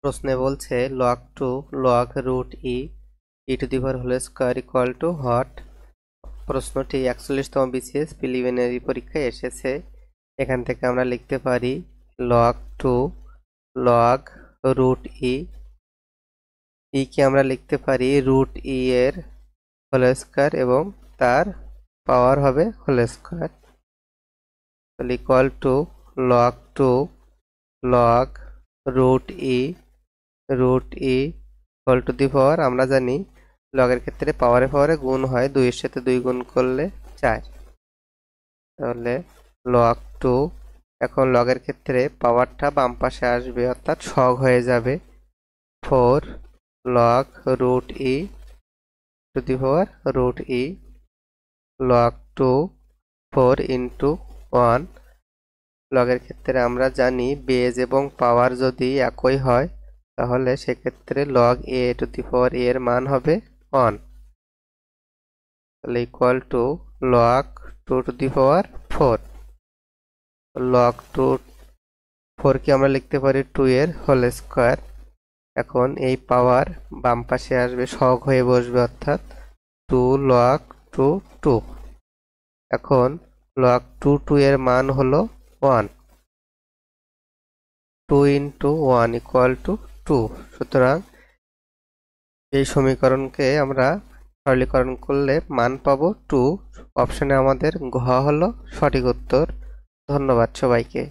প্রশ্নে বলছে log 2 log root e to the power whole square equal to what? প্রশ্নটি 41তম BCS preliminary পরীক্ষায় এসেছে। এখান থেকে আমরা লিখতে পারি log 2 log root e কে আমরা লিখতে পারি root e এর হোল স্কয়ার এবং তার পাওয়ার হবে হোল স্কয়ার, তাহলে equal to log 2 log root e whole to the power, আমরা জানি লগের ক্ষেত্রে পাওয়ারে পাওয়ারে গুণ হয়, 2 এর সাথে 2 গুণ করলে 4, তাহলে log 2, এখন লগের ক্ষেত্রে পাওয়ারটা বাম পাশে আসবে অর্থাৎ সহগ হয়ে যাবে 4 log root e two the power root e log 2 4 into 1, লগের ক্ষেত্রে আমরা জানি বেজ এবং পাওয়ার যদি একই হয় তাহলে সেক্ষেত্রে log a two the power a এর মান হবে 1, তাহলে equal to log 2 two the power 4, log 2 4 কে আমরা লিখতে পারি 2 এর হোল স্কয়ার, এখন এই পাওয়ার বাম পাশে আসবে সহগ হয়ে বসবে অর্থাৎ 2 log 2 2, এখন log 2 এর মান হলো 1, 2 ইন্টু 1 ইকুয়াল টু 2, সুতরাং এই সমীকরণকে আমরা সরলীকরণ করলে মান পাবো 2। অপশনে আমাদের ঘ হলো সঠিক উত্তর। ধন্যবাদ সবাইকে।